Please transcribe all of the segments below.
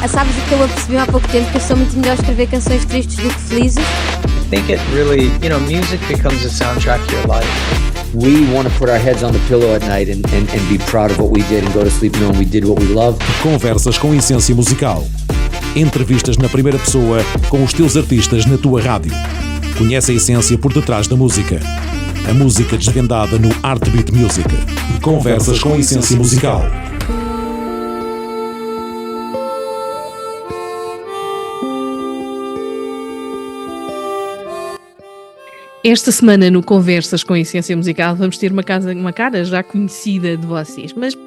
Sabes o que eu apercebi há pouco tempo? Que eu sou muito melhor a escrever canções tristes do que felizes. I think it really, music becomes a soundtrack to your life. We want to put our heads on the pillow at night and be proud of what we did and go to sleep knowing we did what we love. Conversas com essência musical. Entrevistas na primeira pessoa com os teus artistas na tua rádio. Conhece a essência por detrás da música. A música desvendada no Heartbeat Music. Conversas com essência musical. Esta semana no Conversas com Essência Musical vamos ter uma cara já conhecida de vocês, mas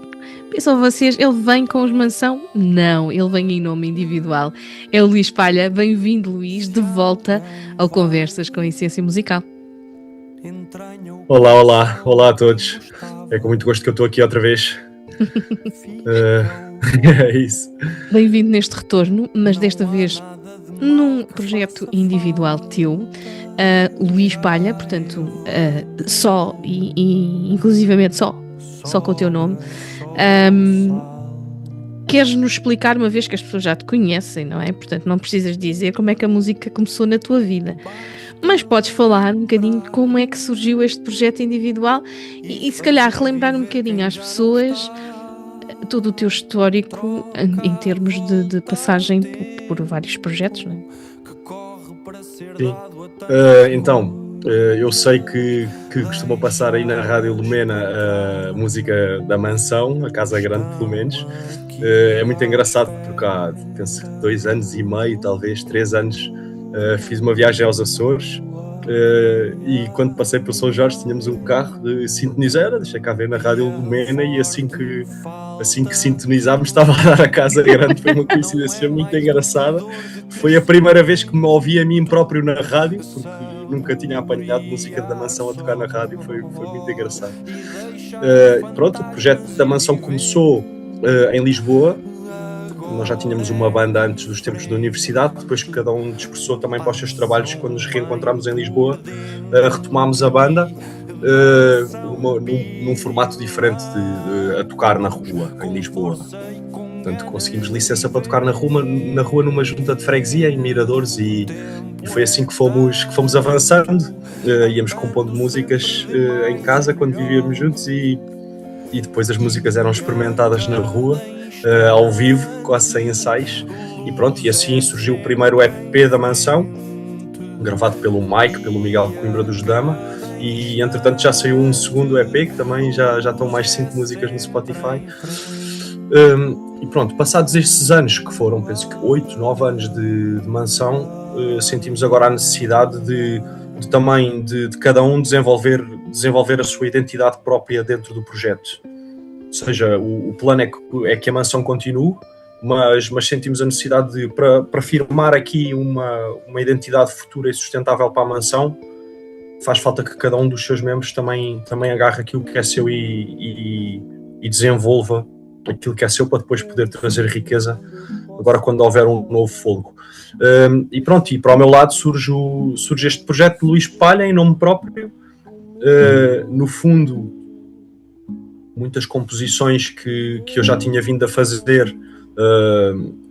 pensam vocês, ele vem com os Mansão? Não, ele vem em nome individual. É o Luís Palha. Bem-vindo, Luís, de volta ao Conversas com Essência Musical. Olá a todos. É com muito gosto que eu estou aqui outra vez. É isso. Bem-vindo neste retorno, mas desta vez num projeto individual teu. Luís Palha, portanto, só e inclusivamente só com o teu nome. Queres-nos explicar, uma vez que as pessoas já te conhecem, não é? Portanto, não precisas dizer como é que a música começou na tua vida, mas podes falar um bocadinho de como é que surgiu este projeto individual e se calhar relembrar um bocadinho às pessoas todo o teu histórico em termos de passagem por vários projetos, não é? Sim. Então, eu sei que costuma passar aí na Rádio Lumena a música da Mansão, a Casa Grande, pelo menos. É muito engraçado porque há, penso, 2 anos e meio, talvez 3 anos, fiz uma viagem aos Açores e quando passei por São Jorge tínhamos um carro de sintonizar, deixei cá ver na Rádio Lumena e assim que sintonizámos estava a dar a Casa Grande. Foi uma coincidência muito engraçada. Foi a primeira vez que me ouvi a mim próprio na rádio, porque nunca tinha apanhado música da Mansão a tocar na rádio. Foi muito engraçado. Pronto, o projeto da Mansão começou em Lisboa. Nós já tínhamos uma banda antes dos tempos da universidade, depois que cada um dispersou também para os seus trabalhos. Quando nos reencontramos em Lisboa, retomámos a banda num formato diferente a tocar na rua, em Lisboa. Portanto, conseguimos licença para tocar na rua numa junta de freguesia, em Miradores, e foi assim que fomos avançando. Íamos compondo músicas em casa quando vivíamos juntos e depois as músicas eram experimentadas na rua, ao vivo, quase sem ensaios, e pronto, e assim surgiu o primeiro EP da Mansão, gravado pelo Mike, pelo Miguel Coimbra dos Dama, e entretanto já saiu um segundo EP, que também já estão mais 5 músicas no Spotify. E pronto, passados estes anos, que foram, penso que 8, 9 anos de Mansão, sentimos agora a necessidade de cada um desenvolver a sua identidade própria dentro do projeto. Ou seja, o plano é que a Mansão continue, mas sentimos a necessidade para firmar aqui uma identidade futura e sustentável para a Mansão, faz falta que cada um dos seus membros também agarre aquilo que é seu e desenvolva aquilo que é seu, para depois poder trazer riqueza agora quando houver um novo fôlego. E pronto, e para o meu lado surge este projeto de Luís Palha em nome próprio. No fundo, muitas composições que eu já tinha vindo a fazer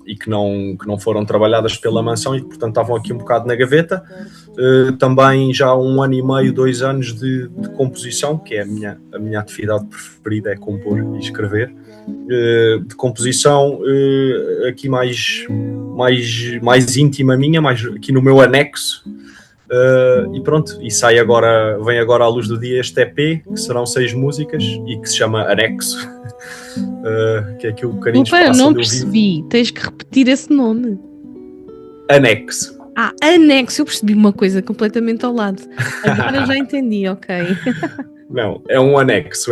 e que não foram trabalhadas pela Mansão e que portanto estavam aqui um bocado na gaveta. Também já há 1 ano e meio, 2 anos de composição, que é a minha atividade preferida, é compor e escrever. De composição aqui mais íntima minha, mais aqui no meu anexo. E pronto, e vem agora à luz do dia este EP, que serão 6 músicas e que se chama Anexo. Que é aquilo que o Carinhos passa. Não percebi, tens que repetir esse nome. Anexo. Anexo, eu percebi uma coisa completamente ao lado. Agora já entendi, ok. Não, é um anexo.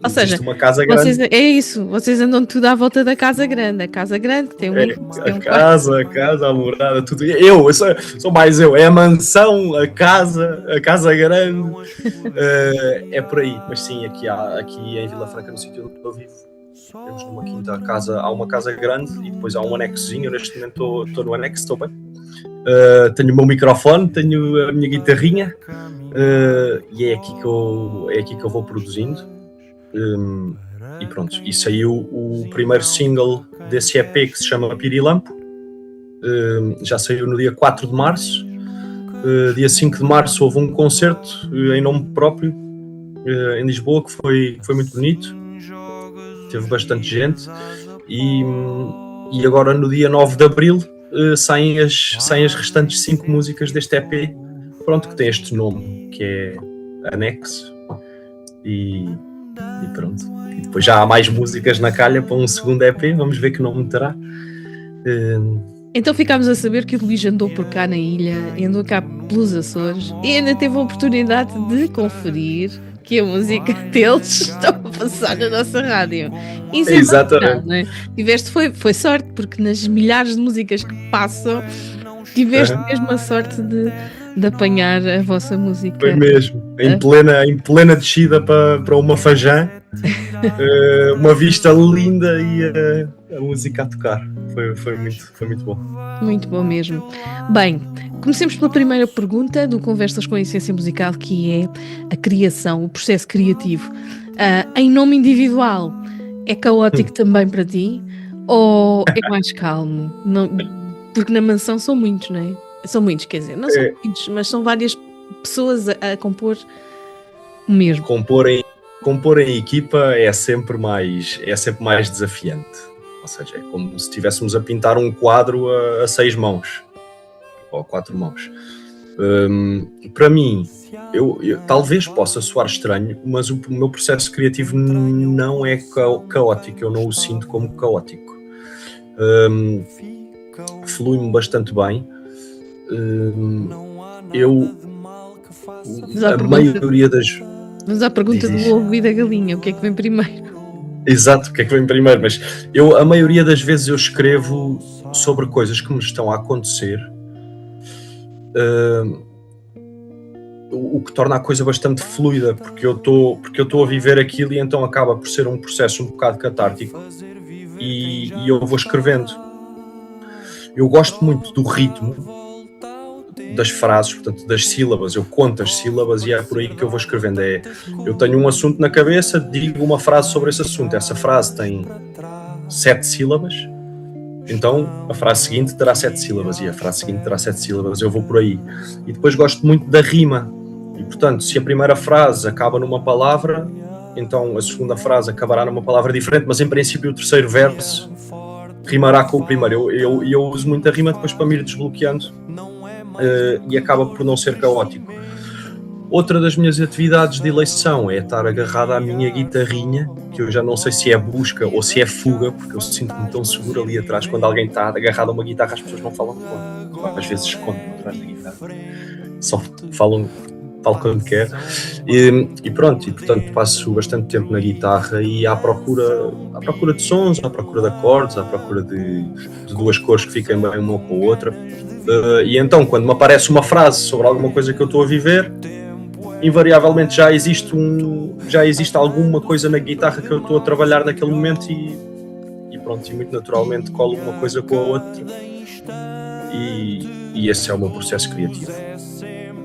Ou seja, uma casa grande. É isso, vocês andam tudo à volta da Casa Grande. A Casa Grande que tem a casa, a morada, tudo. Eu sou mais eu. É a mansão, a casa grande. É por aí. Mas sim, aqui em Vila Franca, no sítio onde eu vivo, temos numa quinta casa, há uma casa grande e depois há um anexozinho. Neste momento estou no anexo, estou bem. Tenho o meu microfone, tenho a minha guitarrinha e é aqui que eu vou produzindo. E pronto, e saiu o primeiro single desse EP que se chama Pirilampo. Já saiu no dia 4 de março. Dia 5 de março houve um concerto em nome próprio em Lisboa que foi muito bonito, teve bastante gente, e agora no dia 9 de abril saem as restantes 5 músicas deste EP, pronto, que tem este nome, que é Anexo, e pronto. E depois já há mais músicas na calha para um segundo EP, vamos ver que nome terá. Então ficámos a saber que o Luís andou por cá na ilha, andou cá pelos Açores e ainda teve a oportunidade de conferir que a música deles está a passar na nossa rádio. Isso é Exatamente. não é? Tiveste, foi sorte, porque nas milhares de músicas que passam, tiveste mesmo a sorte de apanhar a vossa música. Foi mesmo, em plena descida para uma Fajã, uma vista linda e a música a tocar. Foi muito bom. Muito bom mesmo. Bem, comecemos pela primeira pergunta do Conversas com a Essência Musical, que é a criação, o processo criativo. Em nome individual, é caótico também para ti? Ou é mais calmo? Não, porque na mansão são muitos, não é? São muitos, quer dizer, não são muitos, mas são várias pessoas a compor o mesmo. Compor em equipa é sempre mais desafiante. Ou seja, é como se estivéssemos a pintar um quadro a 6 mãos ou a 4 mãos. Para mim, eu talvez possa soar estranho, mas o meu processo criativo não é caótico, eu não o sinto como caótico. Flui-me bastante bem. Mas a pergunta do ovo e da galinha, o que é que vem primeiro? Exato, o que é que vem primeiro? Mas a maioria das vezes eu escrevo sobre coisas que me estão a acontecer, o que torna a coisa bastante fluida, porque eu estou a viver aquilo e então acaba por ser um processo um bocado catártico e eu vou escrevendo. Eu gosto muito do ritmo das frases, portanto das sílabas, eu conto as sílabas e é por aí que eu vou escrevendo. Eu tenho um assunto na cabeça, digo uma frase sobre esse assunto, essa frase tem 7 sílabas, então a frase seguinte terá 7 sílabas e a frase seguinte terá 7 sílabas, eu vou por aí. E depois gosto muito da rima, e portanto se a primeira frase acaba numa palavra, então a segunda frase acabará numa palavra diferente, mas em princípio o terceiro verso rimará com o primeiro. Eu uso muito a rima depois para me ir desbloqueando e acaba por não ser caótico. Outra das minhas atividades de eleição é estar agarrado à minha guitarrinha, que eu já não sei se é busca ou se é fuga, porque eu sinto-me tão seguro ali atrás. Quando alguém está agarrado a uma guitarra, as pessoas não falam quando. Às vezes escondem atrás da guitarra, só falam quando quer. E pronto, e portanto passo bastante tempo na guitarra e à procura de sons, à procura de acordes, à procura de duas cores que fiquem bem uma com a outra. E então quando me aparece uma frase sobre alguma coisa que eu estou a viver, invariavelmente já existe alguma coisa na guitarra que eu estou a trabalhar naquele momento e pronto, e muito naturalmente colo uma coisa com a outra e esse é o meu processo criativo.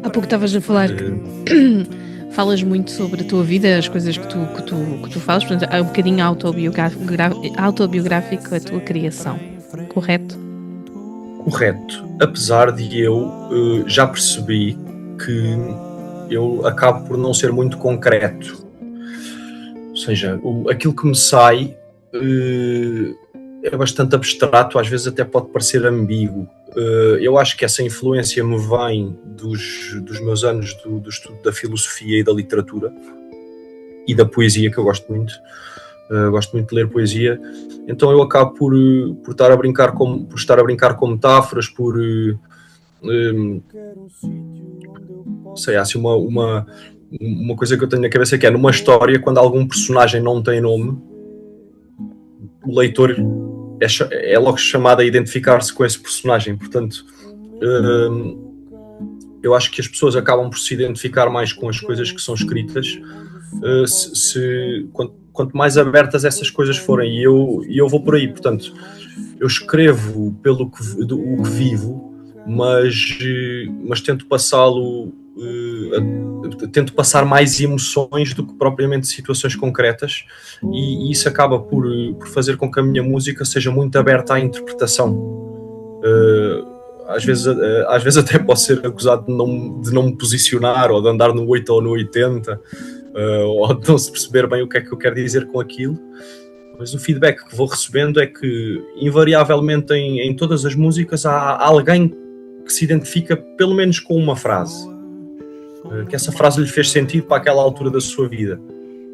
Há pouco estavas a falar que falas muito sobre a tua vida, as coisas que tu fazes, portanto é um bocadinho autobiográfico a tua criação, correto? Correto, apesar de eu já percebi que eu acabo por não ser muito concreto, ou seja, aquilo que me sai é bastante abstrato, às vezes até pode parecer ambíguo. Eu acho que essa influência me vem dos meus anos do estudo da filosofia e da literatura e da poesia, que eu gosto muito. Gosto muito de ler poesia, então eu acabo por estar a brincar com metáforas, sei, assim uma coisa que eu tenho na cabeça que é numa história, quando algum personagem não tem nome, o leitor é logo chamado a identificar-se com esse personagem. Portanto, eu acho que as pessoas acabam por se identificar mais com as coisas que são escritas quanto mais abertas essas coisas forem, e eu vou por aí. Portanto, eu escrevo pelo que vivo, mas tento passá-lo tento passar mais emoções do que propriamente situações concretas, e isso acaba por fazer com que a minha música seja muito aberta à interpretação. Às vezes até posso ser acusado de não me posicionar, ou de andar no 8 ou no 80, ou de não se perceber bem o que é que eu quero dizer com aquilo, mas o feedback que vou recebendo é que invariavelmente em todas as músicas há alguém que se identifica pelo menos com uma frase, que essa frase lhe fez sentido para aquela altura da sua vida.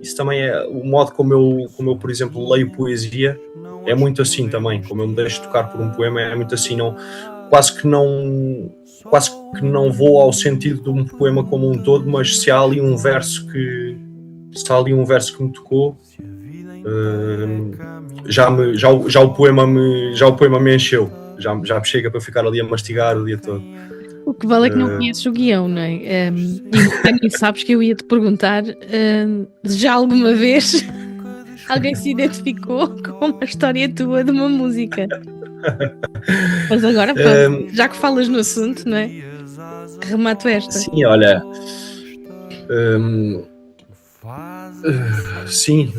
Isso também é o modo como eu, por exemplo, leio poesia, é muito assim também, como eu me deixo tocar por um poema, é muito assim, quase que não vou ao sentido de um poema como um todo, mas se há ali um verso que me tocou, já o poema me encheu, já me chega para ficar ali a mastigar o dia todo. O que vale é que não conheces o guião, não é? E sabes que eu ia te perguntar, já alguma vez alguém se identificou com uma história tua de uma música? Mas agora, pronto, já que falas no assunto, não é? Remato esta. Sim, olha. Sim,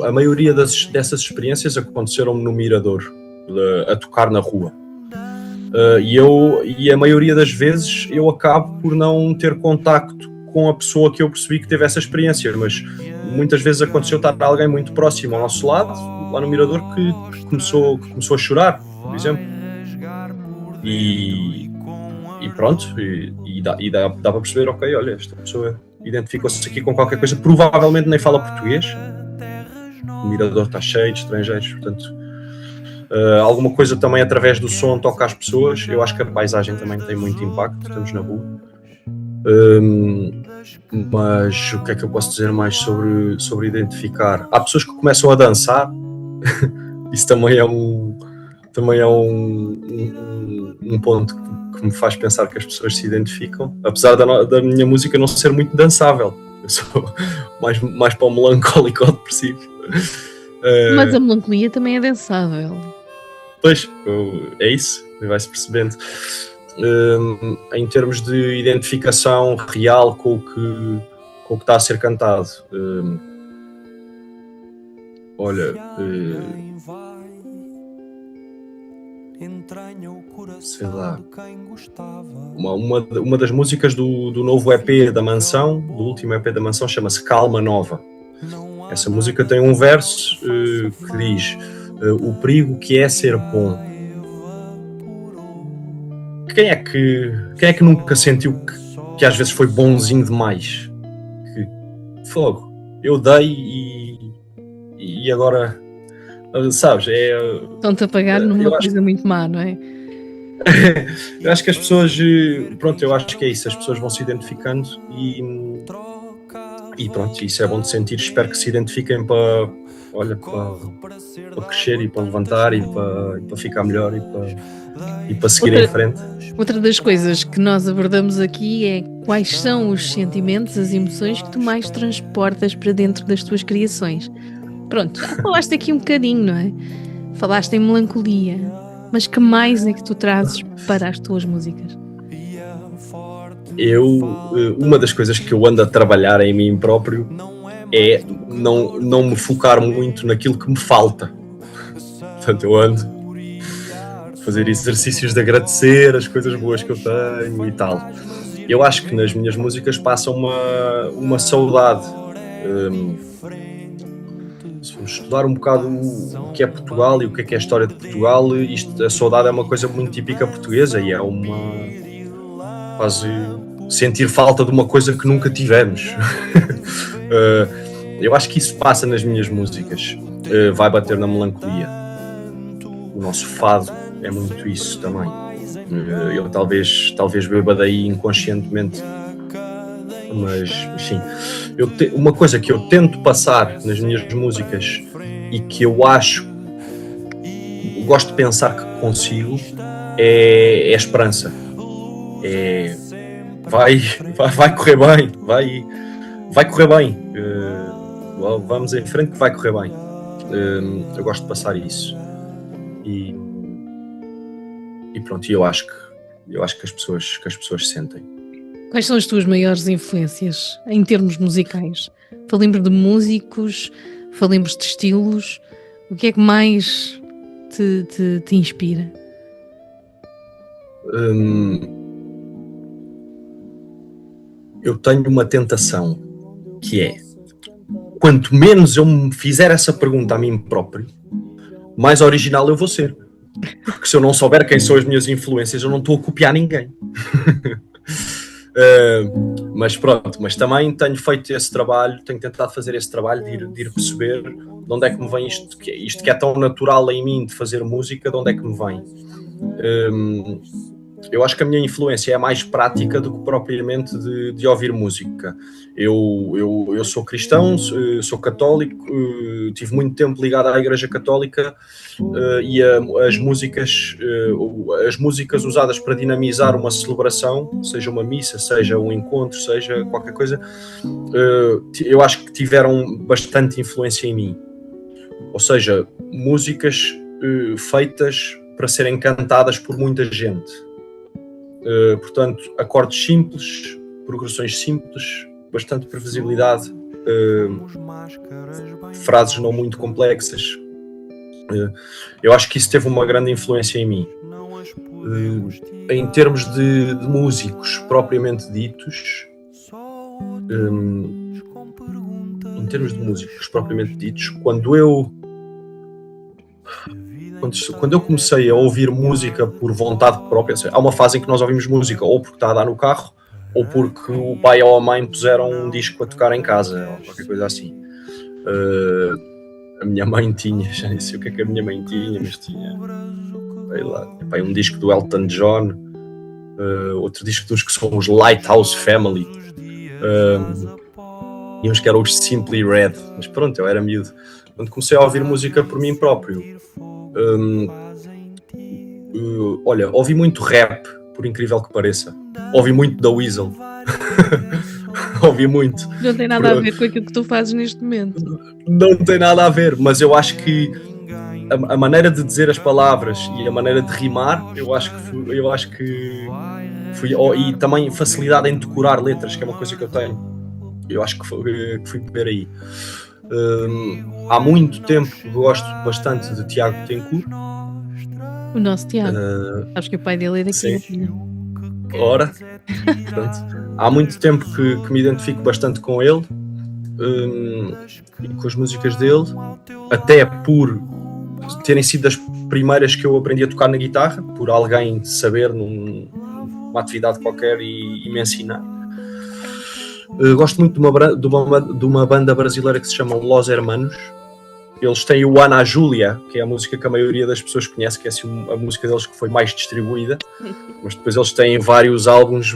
a maioria dessas experiências aconteceram-me no Mirador, a tocar na rua. E a maioria das vezes eu acabo por não ter contacto com a pessoa que eu percebi que teve essa experiência, mas muitas vezes aconteceu estar alguém muito próximo ao nosso lado, lá no Mirador, que começou a chorar, por exemplo. E pronto, e dá para perceber, ok, olha, esta pessoa identificou-se aqui com qualquer coisa, provavelmente nem fala português, o Mirador está cheio de estrangeiros, portanto, alguma coisa também através do som toca às pessoas. Eu acho que a paisagem também tem muito impacto, estamos na rua. Mas o que é que eu posso dizer mais sobre identificar? Há pessoas que começam a dançar, isso também é um ponto que me faz pensar que as pessoas se identificam, apesar da minha música não ser muito dançável. Eu sou mais para o melancólico ou depressivo. Mas a melancolia também é dançável. Pois, é isso, vai-se percebendo. Em termos de identificação real com o que está a ser cantado, olha, sei lá, uma das músicas do novo EP da Mansão, do último EP da Mansão, chama-se Calma Nova. Essa música tem um verso que diz: o perigo que é ser bom. Quem é que nunca sentiu que às vezes foi bonzinho demais? Que fogo, eu dei e agora, sabes, Estão-te a pagar numa coisa muito má, não é? Eu acho que as pessoas, pronto, eu acho que é isso, as pessoas vão se identificando e pronto, isso é bom de sentir. Espero que se identifiquem para crescer e para levantar e para ficar melhor e para seguir em frente. Outra das coisas que nós abordamos aqui é quais são os sentimentos, as emoções que tu mais transportas para dentro das tuas criações. Pronto, já falaste aqui um bocadinho, não é? Falaste em melancolia, mas que mais é que tu trazes para as tuas músicas? Uma das coisas que eu ando a trabalhar em mim próprio é não me focar muito naquilo que me falta. Portanto, eu ando a fazer exercícios de agradecer as coisas boas que eu tenho e tal. Eu acho que nas minhas músicas passa uma saudade. Se formos estudar um bocado o que é Portugal e o que é a história de Portugal, a saudade é uma coisa muito típica portuguesa e é quase sentir falta de uma coisa que nunca tivemos. Eu acho que isso passa nas minhas músicas, vai bater na melancolia. O nosso fado é muito isso também. Eu talvez beba daí inconscientemente, mas sim, uma coisa que eu tento passar nas minhas músicas e que eu gosto de pensar que consigo é a esperança. Vai correr bem, vai correr bem, vamos em frente que vai correr bem. Eu gosto de passar isso e pronto, eu acho que as pessoas sentem. Quais são as tuas maiores influências em termos musicais? Falemos de músicos, falemos de estilos. O que é que mais te inspira? Eu tenho uma tentação, que é, quanto menos eu me fizer essa pergunta a mim próprio, mais original eu vou ser. Porque se eu não souber quem são as minhas influências, eu não estou a copiar ninguém. Mas pronto, mas também tenho feito esse trabalho, tenho tentado fazer esse trabalho de ir perceber de onde é que me vem isto que é tão natural em mim de fazer música, de onde é que me vem. Eu acho que a minha influência é mais prática do que propriamente de ouvir música. Eu sou cristão, sou católico, tive muito tempo ligado à Igreja Católica, e as músicas usadas para dinamizar uma celebração, seja uma missa, seja um encontro, seja qualquer coisa, eu acho que tiveram bastante influência em mim. Ou seja, músicas feitas para serem cantadas por muita gente. Portanto, acordes simples, progressões simples, bastante previsibilidade, frases não muito complexas. Eu acho que isso teve uma grande influência em mim. Em termos de músicos propriamente ditos, quando eu comecei a ouvir música por vontade própria, há uma fase em que nós ouvimos música ou porque está a dar no carro, ou porque o pai ou a mãe puseram um disco a tocar em casa, ou qualquer coisa assim. A minha mãe tinha, já nem sei o que é que a minha mãe tinha, mas tinha, sei lá, um disco do Elton John, outro disco dos que são os Lighthouse Family, e uns que eram os Simply Red, mas pronto, eu era miúdo. Quando comecei a ouvir música por mim próprio, olha, ouvi muito rap, por incrível que pareça. Ouvi muito da Weasel. Ouvi muito. Não tem nada a ver com aquilo que tu fazes neste momento. Não tem nada a ver, mas eu acho que a maneira de dizer as palavras e a maneira de rimar, eu acho que fui, e também facilidade em decorar letras, que é uma coisa que eu tenho. Eu acho que fui ver aí. Há muito tempo que gosto bastante de Tiago Tencourt. O nosso Tiago. Sabes que o pai dele é daqui. Sim. Ora, portanto, há muito tempo que me identifico bastante com ele, e com as músicas dele, até por terem sido as primeiras que eu aprendi a tocar na guitarra, por alguém saber numa atividade qualquer e me ensinar. Gosto muito de uma banda brasileira que se chama Los Hermanos. Eles têm o Ana Júlia, que é a música que a maioria das pessoas conhece, que é assim, a música deles que foi mais distribuída, mas depois eles têm vários álbuns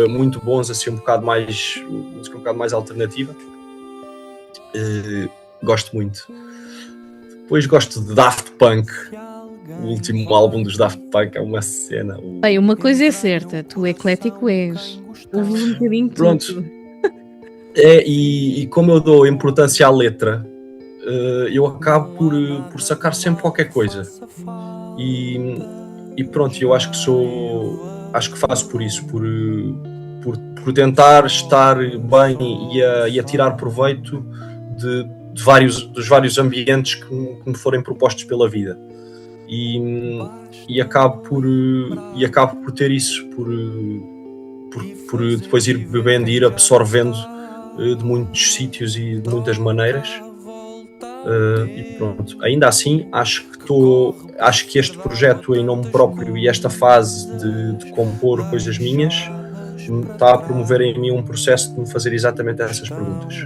muito bons, assim, música um bocado mais alternativa. Gosto muito. Depois gosto de Daft Punk. O último álbum dos Daft Punk é uma cena. Bem, uma coisa é certa, tu eclético és. Ouves um bocadinho de Pronto. tudo. E como eu dou importância à letra, eu acabo por sacar sempre qualquer coisa. E pronto, eu acho que faço por isso, por tentar estar bem e a tirar proveito dos vários ambientes que me forem propostos pela vida. E acabo por ter isso, por depois ir bebendo e ir absorvendo de muitos sítios e de muitas maneiras. E pronto, ainda assim acho que este projeto em nome próprio e esta fase de compor coisas minhas está a promover em mim um processo de me fazer exatamente essas perguntas.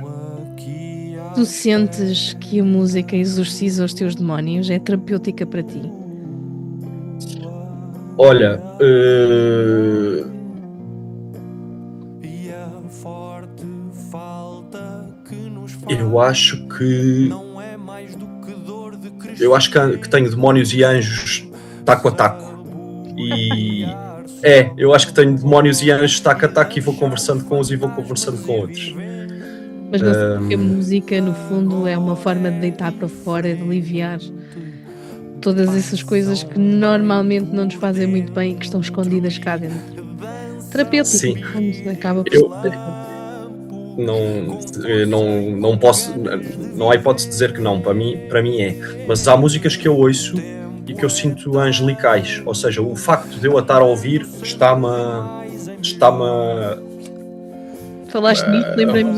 Tu sentes que a música exorciza os teus demónios? É terapêutica para ti? Olha, eu acho que tenho demónios e anjos taco a taco. Eu acho que tenho demónios e anjos taco a taco e vou conversando com uns e vou conversando com outros. Mas não sei porque a música, no fundo, é uma forma de deitar para fora, de aliviar todas essas coisas que normalmente não nos fazem muito bem e que estão escondidas cá dentro. terapêutico. Sim. Acaba por Eu- ser. não posso, não há hipótese de dizer que não, para mim é. Mas há músicas que eu ouço e que eu sinto angelicais, ou seja, o facto de eu a estar a ouvir está-me Falaste nisso, lembrei-me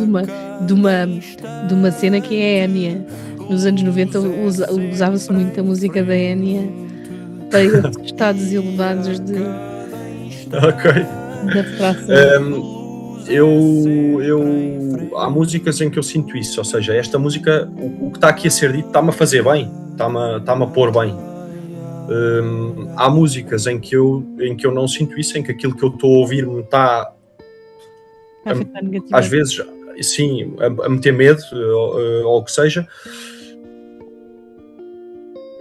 de uma cena que é a Enya. Nos anos 90 usava-se muito a música da Enya para esses estados elevados ok. da praça. Há músicas em que eu sinto isso, ou seja, esta música, o que está aqui a ser dito está-me a fazer bem, está-me a pôr bem. Há músicas em que eu não sinto isso, em que aquilo que eu estou a ouvir me está, A afetar negativamente. às vezes, sim, a meter medo, ou o que seja.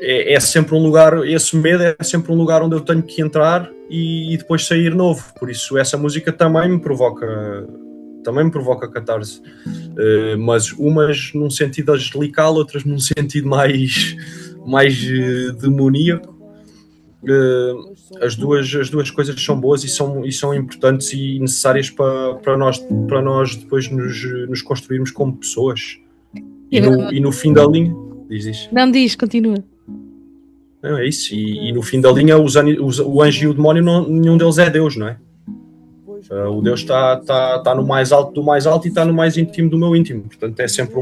É sempre um lugar, esse medo é sempre um lugar onde eu tenho que entrar e depois sair novo. Por isso essa música também me provoca catarse. Mas umas num sentido angelical, outras num sentido mais demoníaco. As duas coisas são boas e são importantes e necessárias para nós depois nos construirmos como pessoas. E no fim da linha, diz. Não diz, continua. Não, é isso. E no fim da linha, o anjo e o demónio, nenhum deles é Deus, não é? O Deus está no mais alto do mais alto e está no mais íntimo do meu íntimo. Portanto, é sempre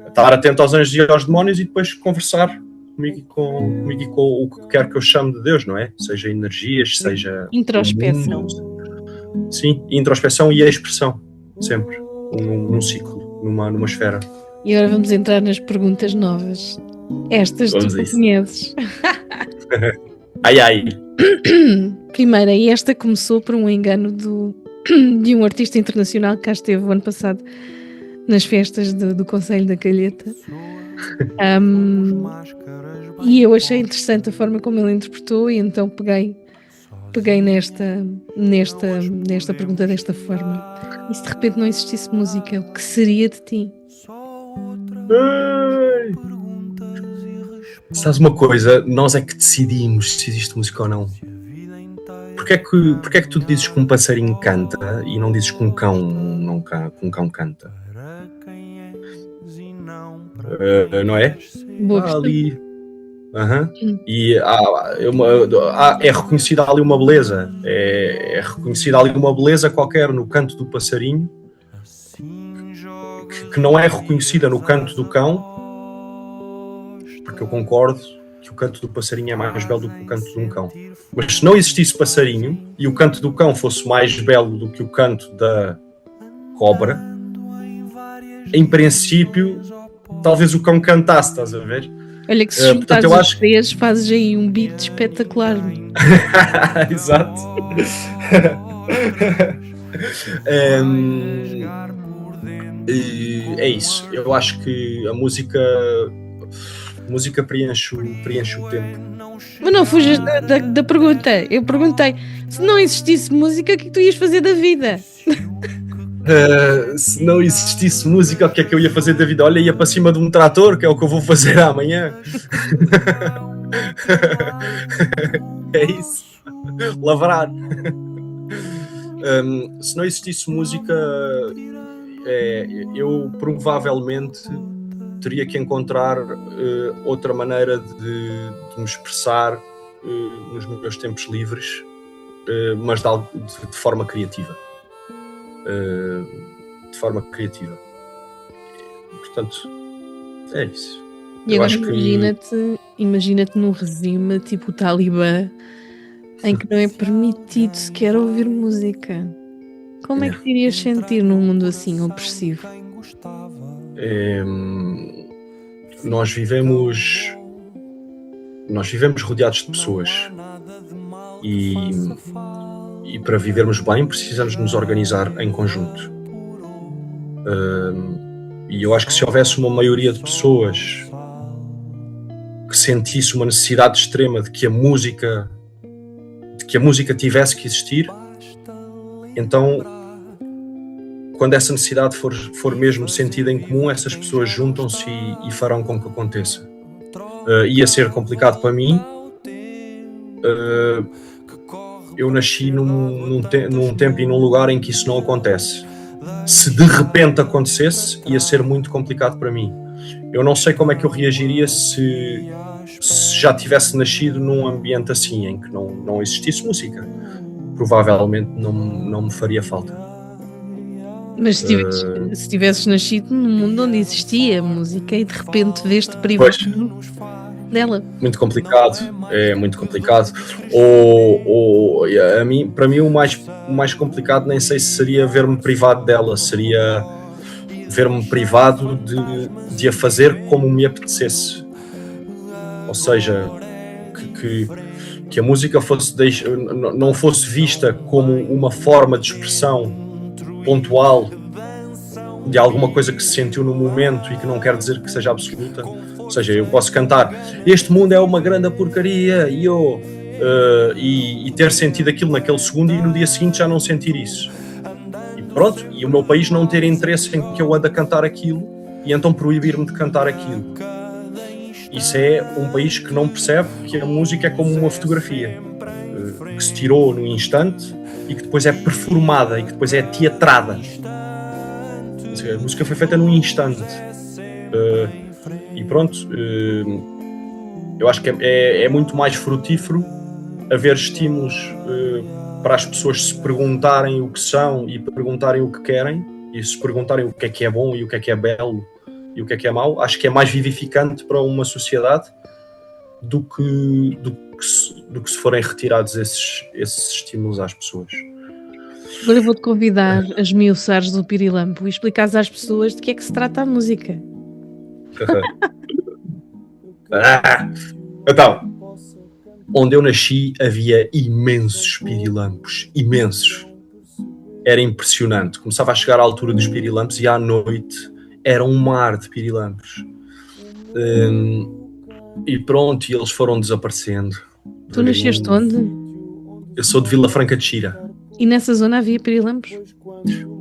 estar atento aos anjos e aos demónios e depois conversar comigo e com o que quer que eu chame de Deus, não é? Seja energias, seja... Introspeção. Sim, introspeção e a expressão. Sempre. Num ciclo, numa esfera. E agora vamos entrar nas perguntas novas. Estas Vamos tu a isso. conheces. Ai. Primeira, e esta começou por um engano de um artista internacional que cá esteve o ano passado nas festas do Conselho da Calheta. E eu achei interessante a forma como ele interpretou e então peguei nesta pergunta desta forma. E se de repente não existisse música, o que seria de ti? Sabes uma coisa? Nós é que decidimos se existe música ou não. Porquê é que tu dizes que um passarinho canta e não dizes que um cão canta? Não é? Boa questão. Ali. E é reconhecida ali uma beleza. É reconhecida ali uma beleza qualquer no canto do passarinho que não é reconhecida no canto do cão. Porque eu concordo que o canto do passarinho é mais belo do que o canto de um cão. Mas se não existisse passarinho e o canto do cão fosse mais belo do que o canto da cobra, em princípio, talvez o cão cantasse, estás a ver? Olha que se portanto, juntares eu os acho- três, fazes aí um beat espetacular. Exato. É isso. Eu acho que a música preenche o tempo. Mas não fujas da pergunta. Eu perguntei, se não existisse música, o que tu ias fazer da vida? Se não existisse música, o que é que eu ia fazer da vida? Olha, ia para cima de um trator, que é o que eu vou fazer amanhã. É isso. Lavrar. Se não existisse música, eu provavelmente teria que encontrar outra maneira de me expressar nos meus tempos livres, mas de forma criativa. Portanto, é isso. E Eu agora acho que- imagina-te num regime tipo o Talibã, em que não é permitido sequer ouvir música. Como é que te irias sentir num mundo assim, opressivo? Nós vivemos rodeados de pessoas e para vivermos bem precisamos nos organizar em conjunto. E eu acho que se houvesse uma maioria de pessoas que sentisse uma necessidade extrema de que a música tivesse que existir, então, quando essa necessidade for mesmo sentida em comum, essas pessoas juntam-se e farão com que aconteça. Ia ser complicado para mim, eu nasci num tempo e num lugar em que isso não acontece. Se de repente acontecesse, ia ser muito complicado para mim. Eu não sei como é que eu reagiria se já tivesse nascido num ambiente assim, em que não existisse música. Provavelmente não me faria falta. Mas se tivesses nascido num mundo onde existia música e de repente veste privado dela. Muito complicado, é muito complicado. Para mim o mais complicado nem sei se seria ver-me privado dela, seria ver-me privado de a fazer como me apetecesse. Ou seja, que a música não fosse vista como uma forma de expressão pontual de alguma coisa que se sentiu no momento e que não quer dizer que seja absoluta. Ou seja, eu posso cantar "Este mundo é uma grande porcaria" e ter sentido aquilo naquele segundo e no dia seguinte já não sentir isso. E pronto, e o meu país não ter interesse em que eu ande a cantar aquilo e então proibir-me de cantar aquilo. Isso é um país que não percebe que a música é como uma fotografia, que se tirou no instante e que depois é performada e que depois é teatrada. A música foi feita num instante. E pronto, eu acho que é muito mais frutífero haver estímulos para as pessoas se perguntarem o que são e perguntarem o que querem e se perguntarem o que é bom e o que é belo e o que é mau. Acho que é mais vivificante para uma sociedade do que se forem retirados esses estímulos às pessoas. Agora eu vou-te convidar a esmiuçares do Pirilampo e explicares às pessoas de que é que se trata a música. Então, onde eu nasci havia imensos pirilampos, imensos. Era impressionante. Começava a chegar à altura dos pirilampos e à noite era um mar de pirilampos. E pronto, e eles foram desaparecendo. Tu nasceste onde? Eu sou de Vila Franca de Xira. E nessa zona havia pirilampos?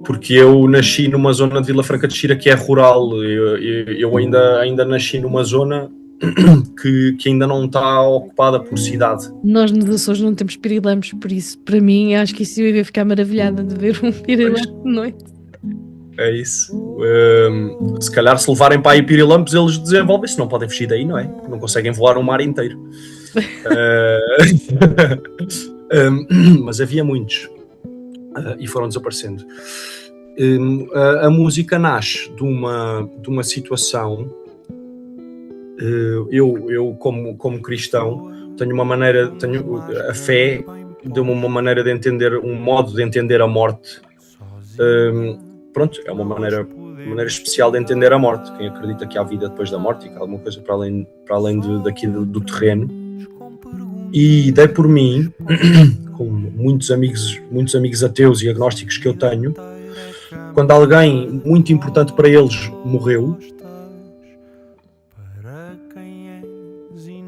Porque eu nasci numa zona de Vila Franca de Xira que é rural. Eu ainda nasci numa zona que ainda não está ocupada por cidade. Nós nos Açores não temos pirilampos, por isso, para mim, acho que isso eu ia ficar maravilhada de ver um pirilampo de noite. É isso. Se calhar se levarem para aí pirilampos eles desenvolvem-se, não podem fugir daí, não é? Não conseguem voar um mar inteiro. Mas havia muitos e foram desaparecendo. A música nasce de uma situação. Eu como cristão tenho a fé deu-me uma maneira de entender, um modo de entender a morte. Pronto, é uma maneira especial de entender a morte. Quem acredita que há vida depois da morte e que há alguma coisa para além daqui do terreno. E dei por mim, com muitos amigos ateus e agnósticos que eu tenho, quando alguém muito importante para eles morreu,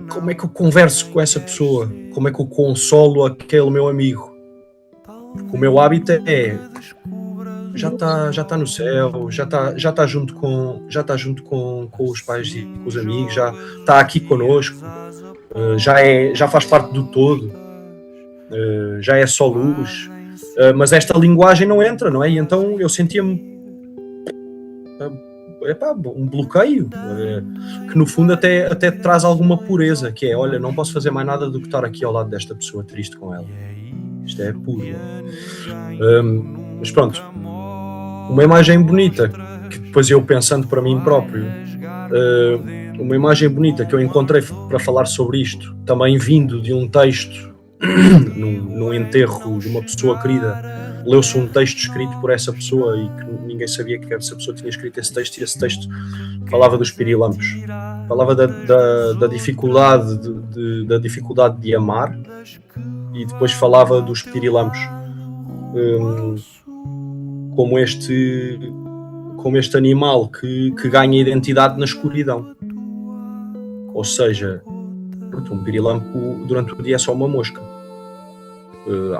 como é que eu converso com essa pessoa? Como é que eu consolo aquele meu amigo? Porque o meu hábito é já está no céu, já está junto com os pais e com os amigos, já está aqui connosco, já faz parte do todo, já é só luz, mas esta linguagem não entra, não é? E então eu sentia-me um bloqueio, que no fundo até traz alguma pureza, que é, olha, não posso fazer mais nada do que estar aqui ao lado desta pessoa triste com ela. Isto é puro. Mas pronto, uma imagem bonita, que depois eu pensando para mim próprio, uma imagem bonita que eu encontrei para falar sobre isto, também vindo de um texto, num enterro de uma pessoa querida, leu-se um texto escrito por essa pessoa e que ninguém sabia que essa pessoa tinha escrito esse texto, e esse texto falava dos pirilampos, falava da dificuldade de amar, e depois falava dos pirilampos como este animal que ganha identidade na escuridão. Ou seja, um pirilampo durante o dia é só uma mosca.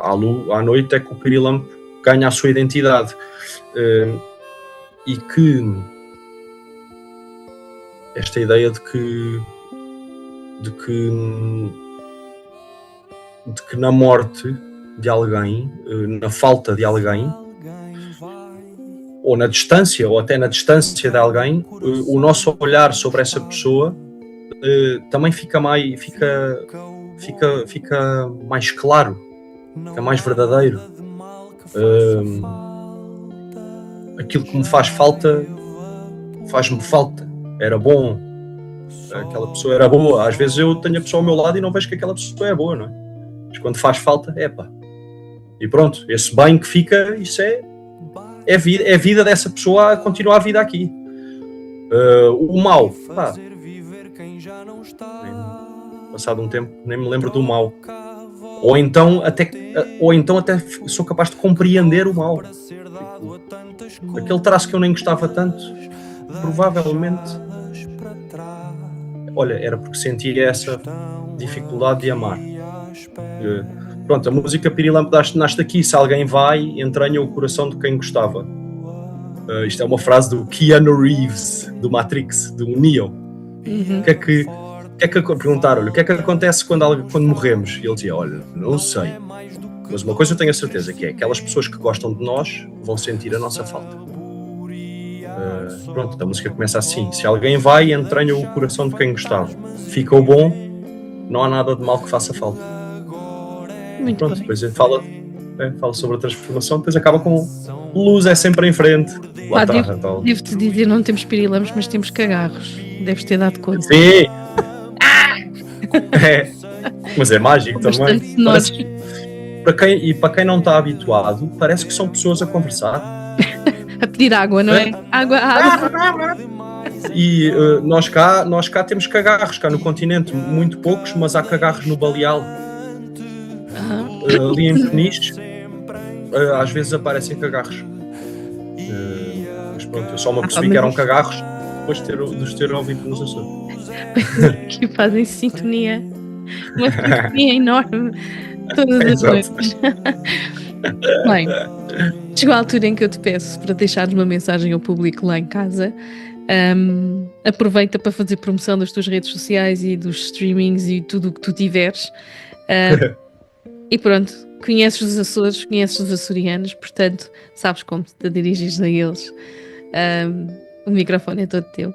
À noite é que o pirilampo ganha a sua identidade. E que esta ideia de que na morte de alguém, na falta de alguém, ou na distância, ou até na distância de alguém, o nosso olhar sobre essa pessoa também fica mais claro, fica mais verdadeiro. Aquilo que me faz falta, faz-me falta. Era bom, aquela pessoa era boa. Às vezes eu tenho a pessoa ao meu lado e não vejo que aquela pessoa é boa, não é? Mas quando faz falta, e pronto, esse bem que fica, isso é a vida dessa pessoa a continuar a vida aqui. O mal, passado um tempo nem me lembro do mal, ou então até sou capaz de compreender o mal, aquele traço que eu nem gostava tanto, provavelmente, olha, era porque sentia essa dificuldade de amar. Pronto, a música Pirilampo nasce aqui. Se alguém vai, entranha o coração de quem gostava. Isto é uma frase do Keanu Reeves, do Matrix, do Neo. O que é que perguntaram-lhe, o que é que acontece quando morremos? E ele dizia, olha, não sei, mas uma coisa eu tenho a certeza, que é aquelas pessoas que gostam de nós vão sentir a nossa falta. Pronto, a música começa assim: se alguém vai, entranha o coração de quem gostava. Fica o bom, não há nada de mal que faça falta. Muito Pronto, bem. depois ele fala sobre a transformação, depois acaba com luz é sempre em frente. Lá está, tal. Devo-te dizer, não temos pirilampos, mas temos cagarros. Deves ter dado conta. Sim! Mas é mágico Bastante também. sonoros. Para quem não está habituado, parece que são pessoas a conversar. A pedir água, não é? Água. E nós cá temos cagarros, cá no continente, muito poucos, mas há cagarros no Baleal. Ali em Peniche, às vezes aparecem cagarros. Mas pronto, eu só me apercebi que eram cagarros depois de os ter ouvido nos Açores. Que fazem sintonia. Uma sintonia enorme. Todas as noites. Bem, chegou a altura em que eu te peço para deixares uma mensagem ao público lá em casa. Aproveita para fazer promoção das tuas redes sociais e dos streamings e tudo o que tu tiveres. E pronto, conheces os Açores, conheces os açorianos, portanto, sabes como te dirigires a eles. O microfone é todo teu.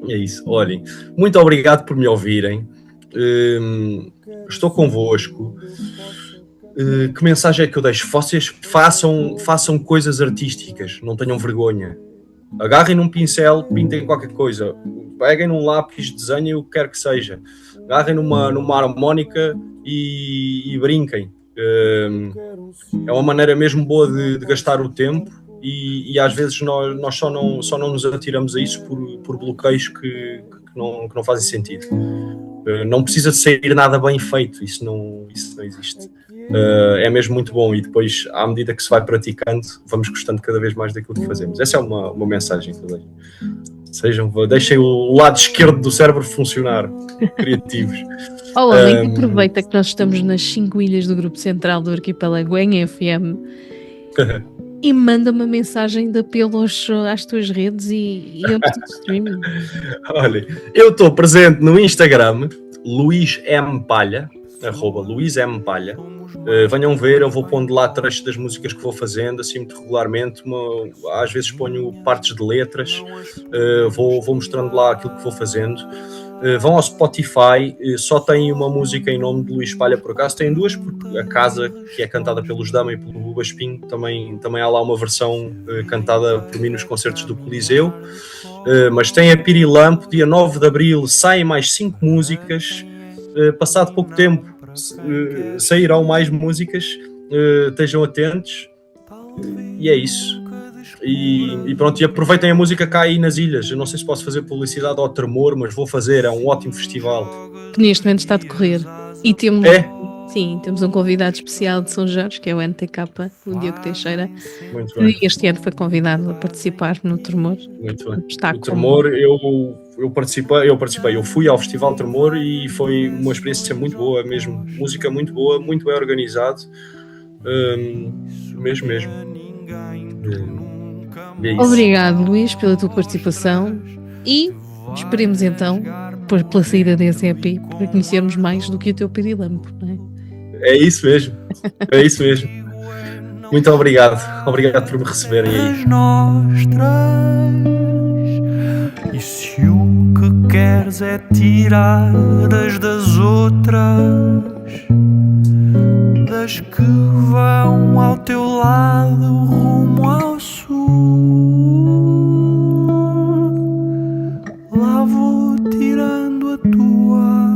É isso, olhem, muito obrigado por me ouvirem. Estou convosco. Que mensagem é que eu deixo? Vocês façam coisas artísticas, não tenham vergonha. Agarrem num pincel, pintem qualquer coisa, peguem num lápis, desenhem o que quer que seja, agarrem numa harmónica e brinquem. É uma maneira mesmo boa de gastar o tempo e às vezes nós só não nos atiramos a isso por bloqueios que não fazem sentido. Não precisa de sair nada bem feito, isso não existe. É mesmo muito bom e depois, à medida que se vai praticando, vamos gostando cada vez mais daquilo que fazemos. Essa é uma mensagem que eu deixo. Deixem o lado esquerdo do cérebro funcionar, criativos. Olá, aproveita que nós estamos nas 5 ilhas do Grupo Central do Arquipélago em FM e manda uma mensagem de apelo às tuas redes e ao teu streaming. Olha, eu estou presente no Instagram, Luís M. Palha, @LuísMPalha. Venham ver, eu vou pondo lá trechos das músicas que vou fazendo, assim muito regularmente. Às vezes ponho partes de letras, vou mostrando lá aquilo que vou fazendo. Vão ao Spotify, só tem uma música em nome de Luís Palha, por acaso tem duas, porque a Casa, que é cantada pelos Dama e pelo Buba Espinho, também há lá uma versão cantada por mim nos concertos do Coliseu. Mas tem a Pirilampo, dia 9 de Abril saem mais 5 músicas. Passado pouco tempo sairão mais músicas, estejam atentos e é isso. E pronto, e aproveitem a música cá aí nas ilhas. Eu não sei se posso fazer publicidade ao Tremor, mas vou fazer, é um ótimo festival Que neste momento está a decorrer. E temos, temos um convidado especial de São Jorge, que é o NTK, o Diogo Teixeira. Muito bem. E este ano foi convidado a participar no Tremor. Muito bem. Está o Tremor, eu participei, eu fui ao Festival Tremor e foi uma experiência muito boa mesmo, música muito boa, muito bem organizado, mesmo. É isso. Obrigado, Luís, pela tua participação e esperemos então, pela saída desse EP, para conhecermos mais do que o teu Pirilampo, não é? É isso mesmo. É isso mesmo. Muito obrigado. Obrigado por me receberem aí. Nostras, e se o que queres é tiradas das outras, das que vão ao teu lado rumo ao sul, lá vou tirando a tua.